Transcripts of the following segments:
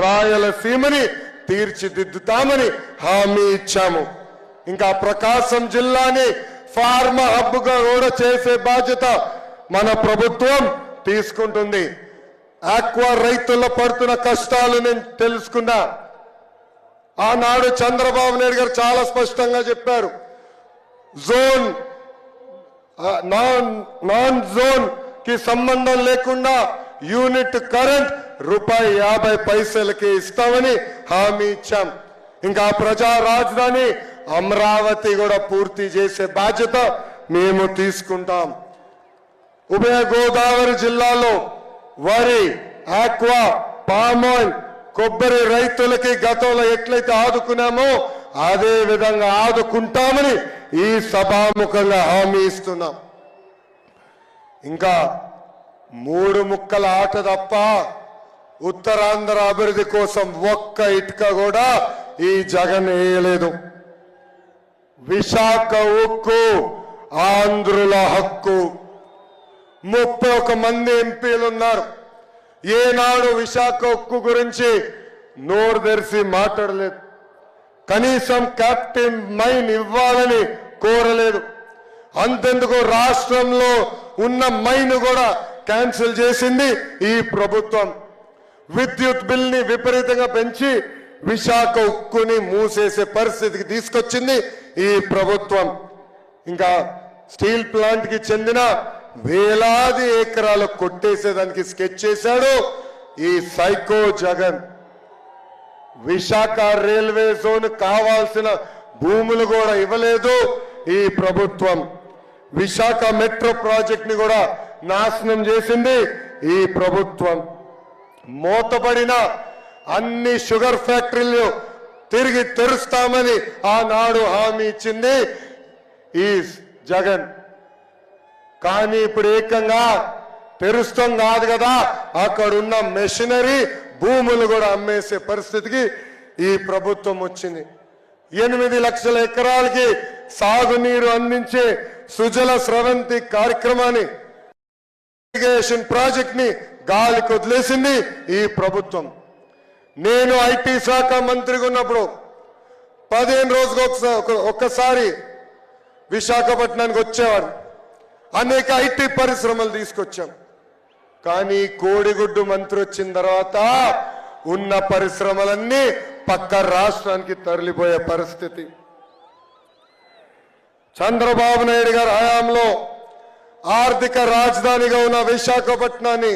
రాయలసీమని తీర్చిదిద్దుతామని హామీ ఇచ్చాము. ఇంకా ప్రకాశం జిల్లాని ఫార్మా హబ్గా కూడా చేసే బాధ్యత మన ప్రభుత్వం తీసుకుంటుంది. ఆక్వా రైతుల్లో పడుతున్న కష్టాలు నేను తెలుసుకున్నా. ఆనాడు చంద్రబాబు నాయుడు గారు చాలా స్పష్టంగా చెప్పారు, జోన్ నాన్ జోన్ కి సంబంధం లేకుండా యూనిట్ కరెంట్ ₹50 ఇస్తామని హామీ ఇచ్చాం. ఇంకా ప్రజా రాజధాని అమరావతి కూడా పూర్తి చేసే బాధ్యత మేము తీసుకుంటాం. ఉభయ గోదావరి జిల్లాలో వరి, ఆక్వా, పామాయిల్, కొబ్బరి రైతులకి గతంలో ఎట్లయితే ఆదుకున్నామో అదే విధంగా ఆదుకుంటామని ఈ సభాముఖంగా హామీ ఇస్తున్నాం. ఇంకా 3 ముక్కల ఆట తప్ప ఉత్తరాంధ్ర అభివృద్ధి కోసం ఒక్క ఇటుక కూడా ఈ జగన్ వేయలేదు. విశాఖ ఉక్కు ఆంధ్రుల హక్కు. 31 మంది ఎంపీలు ఉన్నారు. ఏనాడు విశాఖ ఉక్కు గురించి నోరు తెరిచి మాట్లాడలేదు. కనీసం క్యాప్టివ్ మైన్ ఇవ్వాలని కోరలేదు. అంతెందుకు రాష్ట్రంలో ఉన్న మైన్ కూడా క్యాన్సిల్ చేసింది ఈ ప్రభుత్వం. విద్యుత్ బిల్ని విపరీతంగా పెంచి విశాఖ ఉక్కుని మూసేసే పరిస్థితికి తీసుకొచ్చింది ఈ ప్రభుత్వం. ఇంకా స్టీల్ ప్లాంట్ కి చెందిన వేలాది ఎకరాలు కొట్టేసేదానికి స్కెచ్ చేశాడు ఈ psycho Jagan. Visakha railway zone కావాల్సిన భూములు కూడా ఇవ్వలేదు ఈ ప్రభుత్వం. విశాఖ మెట్రో ప్రాజెక్ట్ ని కూడా నాశనం చేసింది ఈ ప్రభుత్వం. మూతపడిన అన్ని షుగర్ ఫ్యాక్టరీలు తిరిగి తెరుస్తామని ఆనాడు హామీ ఇచ్చింది ఈ జగన్. కానీ ఇప్పుడు ఏకంగా తెరుస్తాం కాదు కదా, అక్కడున్న మెషినరీ భూములు కూడా అమ్మేసే పరిస్థితికి ఈ ప్రభుత్వం వచ్చింది. 8 లక్షల ఎకరాలకి సాగునీరు అందించే సుజల స్రవంతి కార్యక్రమాన్ని, ఇరిగేషన్ ప్రాజెక్ట్ ని గాలికి వదిలేసింది ఈ ప్రభుత్వం. నేను ఐటీ శాఖ మంత్రిగా ఉన్నప్పుడు 15 రోజులకు ఒక్కసారి విశాఖపట్నానికి వచ్చేవాడు. అనేక ఐటీ పరిశ్రమలు తీసుకొచ్చాం. కానీ కోడిగుడ్డు మంత్రి వచ్చిన తర్వాత ఉన్న పరిశ్రమలన్నీ పక్క రాష్ట్రానికి తరలిపోయే పరిస్థితి. చంద్రబాబు నాయుడు గారి హయాంలో ఆర్థిక రాజధానిగా ఉన్న విశాఖపట్నాన్ని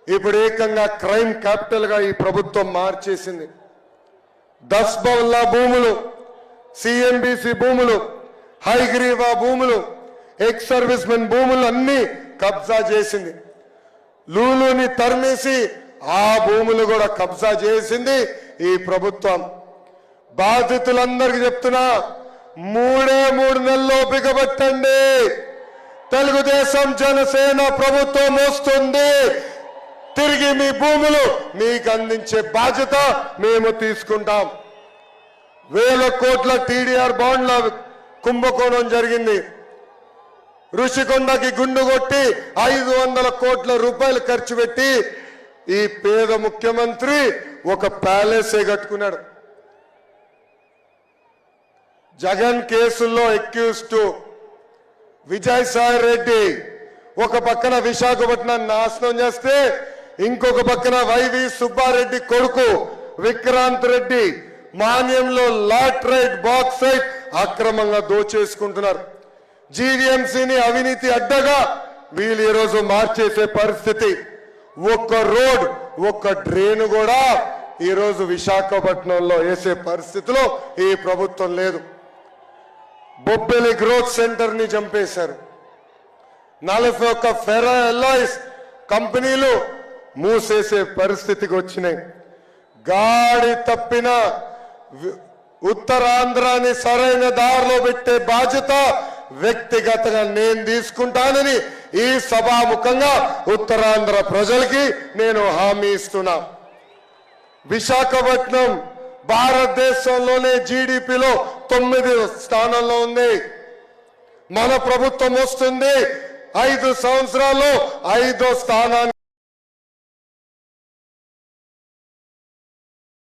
ఇప్పుడు ఏకంగా క్రైమ్ క్యాపిటల్ గా ఈ ప్రభుత్వం మార్చేసింది. దస్బౌల్లా భూములు, సిఎంబిసి భూములు, హైగ్రీవా భూములు, ఎక్స్ సర్వీస్ మెన్ భూములు అన్ని కబ్జా చేసింది. లూలుని తరిమేసి ఆ భూములు కూడా కబ్జా చేసింది ఈ ప్రభుత్వం. బాధితులందరికీ చెప్తున్నా, 3 నెలలు ఓపిక పట్టండి. తెలుగుదేశం జనసేన ప్రభుత్వం వస్తుంది. తిరిగి మీ భూములు మీకు అందించే బాధ్యత మేము తీసుకుంటాం. 1000 కోట్ల టీడీఆర్ బాండ్ల కుంభకోణం జరిగింది. ఋషికొండకి గుండు కొట్టి 500 కోట్ల రూపాయలు ఖర్చు పెట్టి ఈ పేద ముఖ్యమంత్రి ఒక ప్యాలెసే కట్టుకున్నాడు. జగన్ కేసుల్లో అక్యూజ్డ్ విజయసాయి రెడ్డి ఒక పక్కన విశాఖపట్నాన్ని నాశనం చేస్తే, ఇంకొక పక్కన వైవి సుబ్బారెడ్డి కొడుకు విక్రాంత్ రెడ్డి మాన్యంలో లాట్రైట్ బాక్సైట్ అక్రమంగా దోచేసుకుంటున్నారు. జీవీఎంసీని అవినీతి అడ్డగా వీళ్ళు ఈరోజు మార్చేసే పరిస్థితి. ఒక్క రోడ్, ఒక్క డ్రైన్ కూడా ఈరోజు విశాఖపట్నంలో వేసే పరిస్థితిలో ఈ ప్రభుత్వం లేదు. బొబ్బెలి గ్రోత్ సెంటర్ ని చంపేశారు. 41 ఫెర్రో ఎలాయిస్ కంపెనీలు మూసేసే పరిస్థితికి వచ్చినాయి. గాడి తప్పిన ఉత్తరాంధ్రాన్ని సరైన దారిలో పెట్టే బాధ్యత వ్యక్తిగతంగా నేను తీసుకుంటానని ఈ సభాముఖంగా ఉత్తరాంధ్ర ప్రజలకి నేను హామీ ఇస్తున్నా. విశాఖపట్నం భారతదేశంలోనే జీడిపిలో 9వ స్థానంలో ఉంది. మన ప్రభుత్వం వస్తుంది 5 సంవత్సరాల్లో 5వ స్థానాన్ని